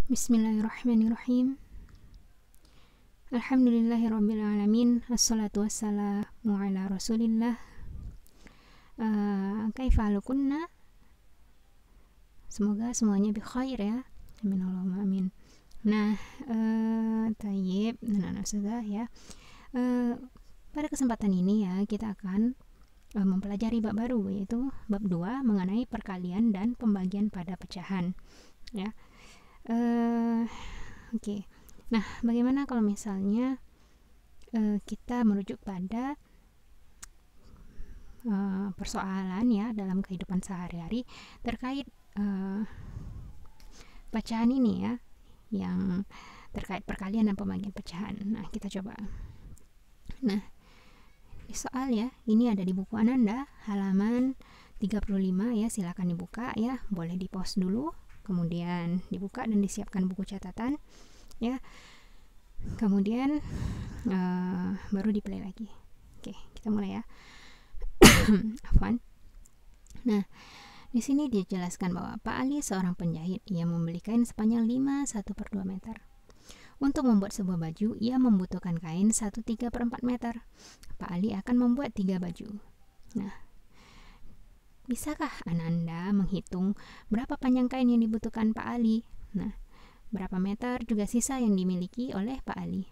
Bismillahirrahmanirrahim. Alhamdulillahirrabbilalamin. Assalatu wassalamu ala rasulillah. Kaifa halukunna? Semoga semuanya bi khair ya. Amin Allahumma amin. Nah, tayyib. Nah, sudah ya. Pada kesempatan ini ya kita akan mempelajari bab baru, yaitu bab 2 mengenai perkalian dan pembagian pada pecahan ya. Oke. Nah, bagaimana kalau misalnya kita merujuk pada persoalan ya dalam kehidupan sehari-hari terkait pecahan ini ya, yang terkait perkalian dan pembagian pecahan. Nah, kita coba. Nah, di soal ya, ini ada di buku Ananda halaman 35 ya, silakan dibuka ya, boleh di-pause dulu, kemudian dibuka dan disiapkan buku catatan ya. Kemudian baru di-play lagi. Oke, kita mulai ya. Afwan. Nah, di sini dijelaskan bahwa Pak Ali seorang penjahit. Ia membeli kain sepanjang 1/2 meter. Untuk membuat sebuah baju, ia membutuhkan kain 1/3/4 meter. Pak Ali akan membuat 3 baju. Nah, bisakah Ananda menghitung berapa panjang kain yang dibutuhkan Pak Ali? Nah, berapa meter juga sisa yang dimiliki oleh Pak Ali?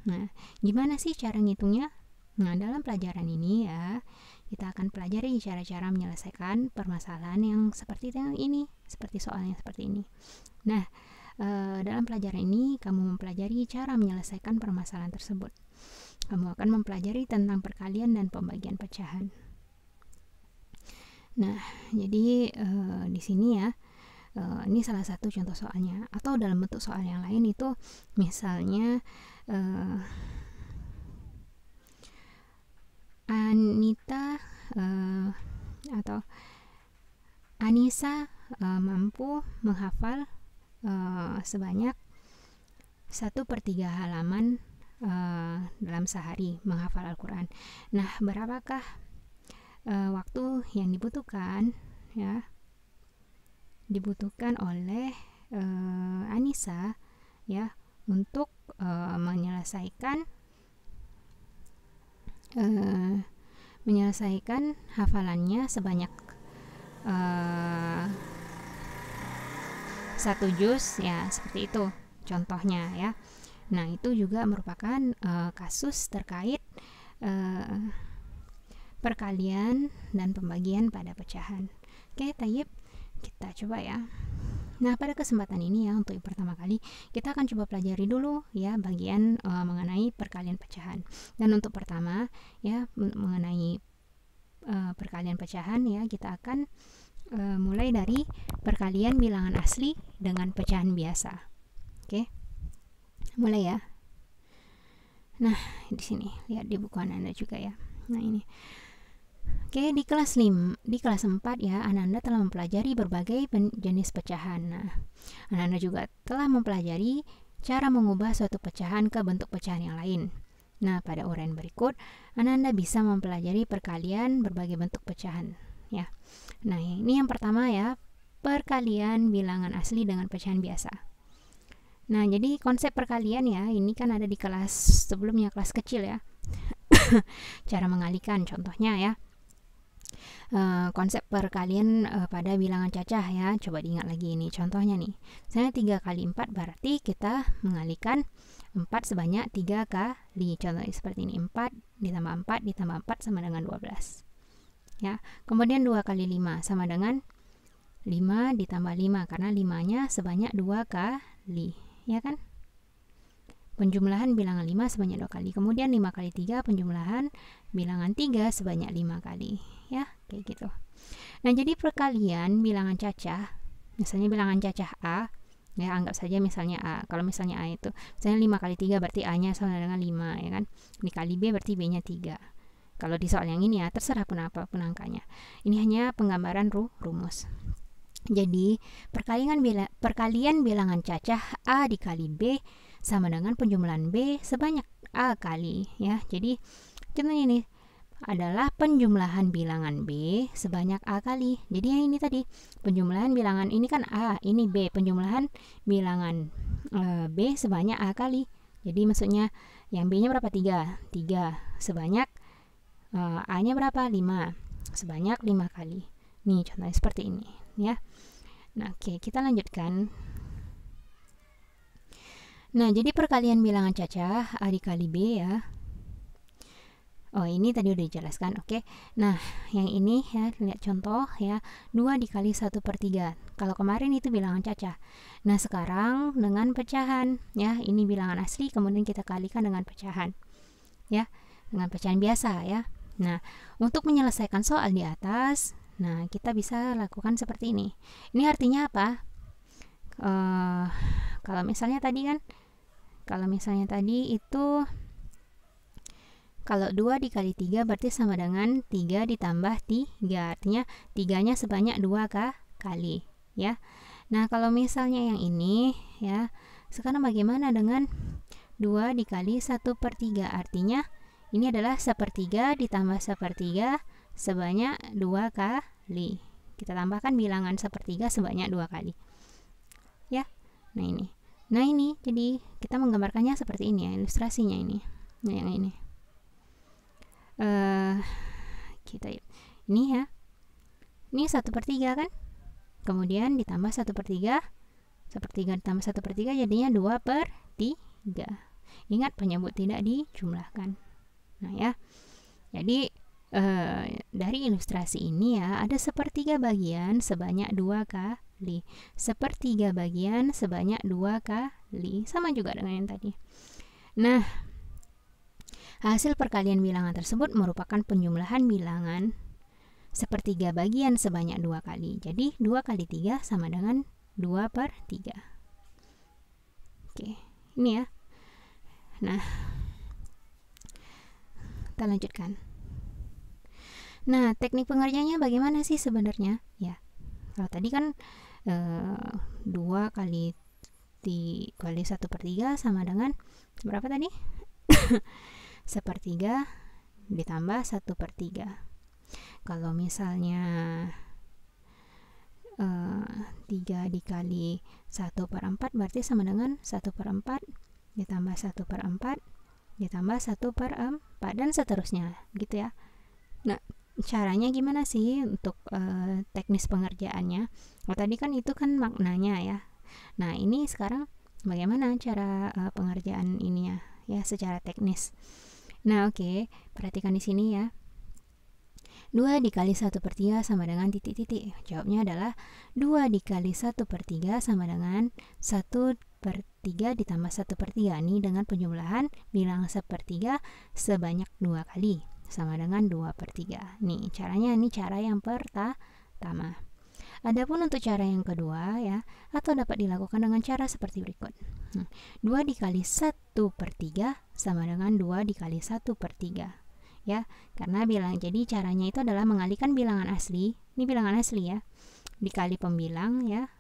Nah, gimana sih cara ngitungnya? Nah, dalam pelajaran ini ya, kita akan pelajari cara-cara menyelesaikan permasalahan yang seperti ini, seperti soal yang seperti ini. Nah, dalam pelajaran ini kamu mempelajari cara menyelesaikan permasalahan tersebut. Kamu akan mempelajari tentang perkalian dan pembagian pecahan. Nah, jadi di sini ya, ini salah satu contoh soalnya. Atau dalam bentuk soal yang lain itu, misalnya Anita atau Anissa mampu menghafal sebanyak 1/3 halaman dalam sehari menghafal Al-Quran. Nah, berapakah waktu yang dibutuhkan ya, dibutuhkan oleh Anissa ya untuk menyelesaikan hafalannya sebanyak 1 juz ya, seperti itu contohnya ya. Nah, itu juga merupakan kasus terkait perkalian dan pembagian pada pecahan. Oke, tayyib, kita coba ya. Nah, pada kesempatan ini ya, untuk yang pertama kali kita akan coba pelajari dulu ya bagian mengenai perkalian pecahan. Dan untuk pertama ya, mengenai perkalian pecahan ya, kita akan mulai dari perkalian bilangan asli dengan pecahan biasa. Oke, mulai ya. Nah, di sini lihat di buku Ananda juga ya. Nah, ini. Oke, di kelas 4 ya, Ananda telah mempelajari berbagai jenis pecahan. Nah, Ananda juga telah mempelajari cara mengubah suatu pecahan ke bentuk pecahan yang lain. Nah, pada uraian berikut, Ananda bisa mempelajari perkalian berbagai bentuk pecahan ya. Nah, ini yang pertama ya, perkalian bilangan asli dengan pecahan biasa. Nah, jadi konsep perkalian ya, ini kan ada di kelas sebelumnya, kelas kecil ya. Cara mengalihkan contohnya ya. Konsep perkalian pada bilangan cacah ya, coba diingat lagi ini contohnya nih. Misalnya 3 kali 4 berarti kita mengalihkan 4 sebanyak 3 kali. Contohnya seperti ini, 4 ditambah 4 ditambah 4 sama dengan 12 ya. Kemudian 2 kali 5 sama dengan 5 ditambah 5, karena 5-nya sebanyak 2 kali ya kan. Penjumlahan bilangan 5 sebanyak 2 kali. Kemudian 5 kali 3 penjumlahan bilangan 3 sebanyak 5 kali ya, kayak gitu. Nah, jadi perkalian bilangan cacah, misalnya bilangan cacah A ya, anggap saja misalnya A. Kalau misalnya A itu misalnya 5 kali 3 berarti A nya sama dengan 5 ya kan. Dikali B berarti B nya 3. Kalau di soal yang ini ya, terserah pun apapun angkanya. Ini hanya penggambaran rumus. Jadi perkalian bilangan cacah A dikali B sama dengan penjumlahan B sebanyak A kali ya. Jadi contohnya ini adalah penjumlahan bilangan B sebanyak A kali. Jadi yang ini tadi penjumlahan bilangan ini kan A, ini B, penjumlahan bilangan B sebanyak A kali. Jadi maksudnya yang B nya berapa? 3 sebanyak A nya berapa? 5 sebanyak 5 kali. Nih contohnya seperti ini ya. Nah oke, kita lanjutkan. Nah jadi perkalian bilangan cacah A dikali B ya. Oh ini tadi udah dijelaskan, oke. Nah yang ini ya, lihat contoh ya, 2 dikali 1/3. Kalau kemarin itu bilangan cacah. Nah sekarang dengan pecahan ya, ini bilangan asli kemudian kita kalikan dengan pecahan ya, dengan pecahan biasa ya. Nah untuk menyelesaikan soal di atas, nah kita bisa lakukan seperti ini. Ini artinya apa? Kalau misalnya tadi itu kalau 2 dikali 3 berarti sama dengan 3 ditambah 3. Artinya 3-nya sebanyak 2 kali ya. Nah kalau misalnya yang ini ya, sekarang bagaimana dengan 2 dikali 1/3? Artinya ini adalah 1/3 ditambah 1/3 sebanyak 2 kali. Kita tambahkan bilangan 1/3 sebanyak 2 kali ya. Nah ini jadi kita menggambarkannya seperti ini ya, ilustrasinya ini. Nah yang ini kita ini ya, ini 1/3 kan, kemudian ditambah 1/3 ditambah 1/3 jadinya 2/3. Ingat penyebut tidak dijumlahkan. Nah ya, jadi dari ilustrasi ini ya, ada 1/3 bagian sebanyak 2 kali, 1/3 bagian sebanyak 2 kali, sama juga dengan yang tadi. Nah hasil perkalian bilangan tersebut merupakan penjumlahan bilangan 1/3 bagian sebanyak 2 kali. Jadi 2 kali 3 sama dengan 2/3. Oke, ini ya. Nah, kita lanjutkan. Nah, teknik pengerjaannya bagaimana sih sebenarnya? Ya, kalau tadi kan 2 kali 1/3 sama dengan berapa tadi? 1/3 ditambah 1/3. Kalau misalnya 3 dikali 1/4 berarti sama dengan 1/4 ditambah 1/4 ditambah 1/4 dan seterusnya gitu ya. Nah caranya gimana sih untuk teknis pengerjaannya? Oh tadi kan itu kan maknanya ya. Nah ini sekarang bagaimana cara pengerjaan ininya ya secara teknis. Nah oke, perhatikan di sini ya. 2 dikali 1/3 sama dengan titik-titik. Jawabnya adalah 2 dikali 1/3 sama dengan 1/3 ditambah 1/3. Ini dengan penjumlahan bilangan 1/3 sebanyak 2 kali sama dengan 2/3. Nih caranya, ini cara yang pertama. Adapun untuk cara yang kedua ya, atau dapat dilakukan dengan cara seperti berikut. 2 dikali 1/3 sama dengan 2 dikali 1/3 ya, karena jadi caranya itu adalah mengalihkan bilangan asli, ini bilangan asli ya, dikali pembilang ya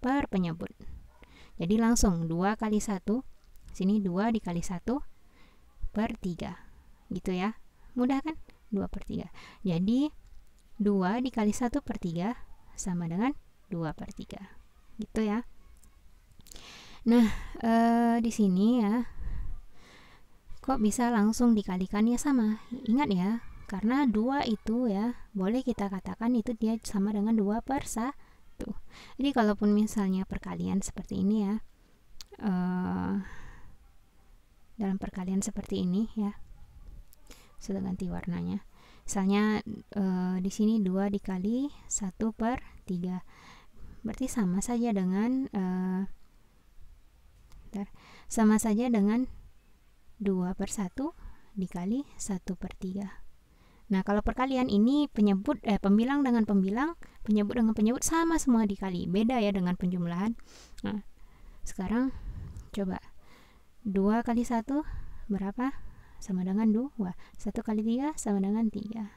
per penyebut. Jadi langsung 2 kali 1, sini 2 dikali 1/3 gitu ya, mudah kan? 2/3. Jadi 2 dikali 1/3 sama dengan 2/3 gitu ya. Nah di sini ya, kok bisa langsung dikalikan? Ya sama, ingat ya, karena 2 itu ya boleh kita katakan itu dia sama dengan 2/1. Jadi kalaupun misalnya perkalian seperti ini ya, dalam perkalian seperti ini ya, sudah ganti warnanya. Misalnya di sini 2 dikali 1/3 berarti sama saja dengan 2/1 dikali 1/3. Nah kalau perkalian ini pembilang dengan pembilang, penyebut dengan penyebut sama semua dikali, beda ya dengan penjumlahan. Nah sekarang coba 2 kali 1 berapa? Sama dengan 2. 1 kali 3 sama dengan 3.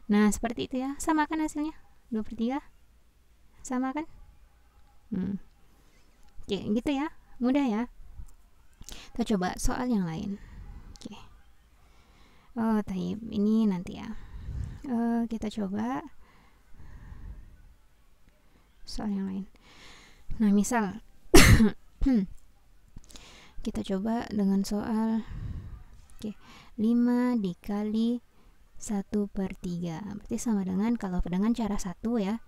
Nah seperti itu ya, sama kan hasilnya? 2/3 sama kan? Oke, gitu ya, mudah ya. Kita coba soal yang lain. Oke. Oh taib, ini nanti ya. Kita coba soal yang lain. Nah misal Kita coba dengan soal 5 dikali 1/3 berarti sama dengan, kalau dengan cara 1 ya,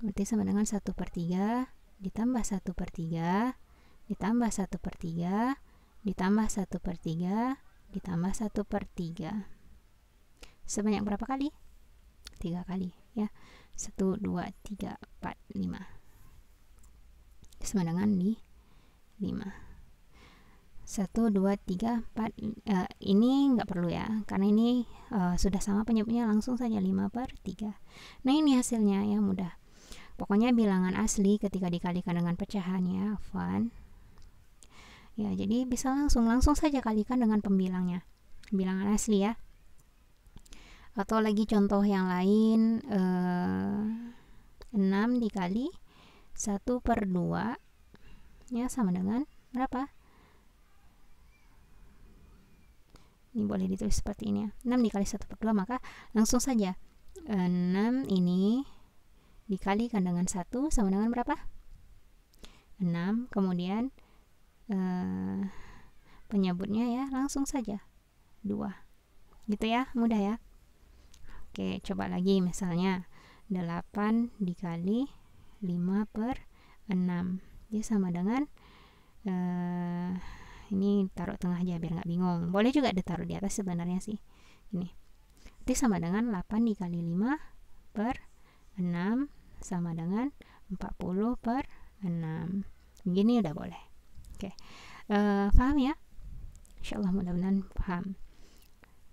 berarti sama dengan 1/3 ditambah 1/3 ditambah 1/3 ditambah 1/3 ditambah 1/3. Sebanyak berapa kali? 3 kali ya. 1, 2, 3, 4, 5 sama dengan 5. 1, 2, 3, 4 ini nggak perlu ya, karena ini sudah sama penyebutnya, langsung saja 5/3. Nah ini hasilnya ya, mudah. Pokoknya bilangan asli ketika dikalikan dengan pecahan ya, Afwan. Ya, jadi bisa langsung saja kalikan dengan pembilangnya, bilangan asli ya. Atau lagi contoh yang lain, 6 dikali 1/2 ya sama dengan berapa? Ini boleh ditulis seperti ini ya, 6 dikali 1/2, maka langsung saja 6 ini dikalikan dengan 1 sama dengan berapa? 6, kemudian penyebutnya ya langsung saja 2 gitu ya, mudah ya. Oke, coba lagi misalnya 8 dikali 5/6 dia sama dengan ini taruh tengah aja biar nggak bingung, boleh juga ditaruh di atas sebenarnya sih. Ini itu sama dengan 8 dikali 5/6 sama dengan 40/6. Begini udah boleh. Oke, paham ya? Insyaallah mudah-mudahan paham.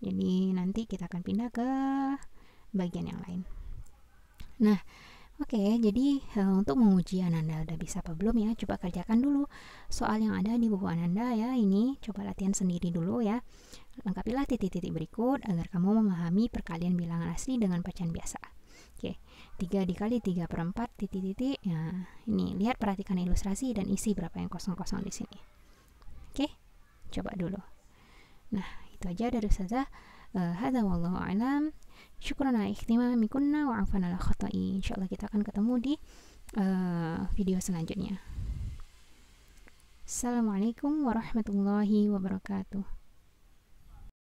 Jadi nanti kita akan pindah ke bagian yang lain. Nah, oke, jadi untuk menguji Ananda udah bisa apa belum ya? Coba kerjakan dulu soal yang ada di buku Ananda ya. Ini coba latihan sendiri dulu ya. Lengkapilah titik-titik berikut agar kamu memahami perkalian bilangan asli dengan pecahan biasa. Oke, 3 dikali 3/4 titik-titik. Nah, ini lihat, perhatikan ilustrasi dan isi berapa yang kosong-kosong di sini. Oke, coba dulu. Nah, itu aja dari Ustazah. Hadza wallahu a'lam. Syukran ala ihtimamikunna wa 'afwan ala khata'i. Insyaallah kita akan ketemu di video selanjutnya. Assalamualaikum warahmatullahi wabarakatuh.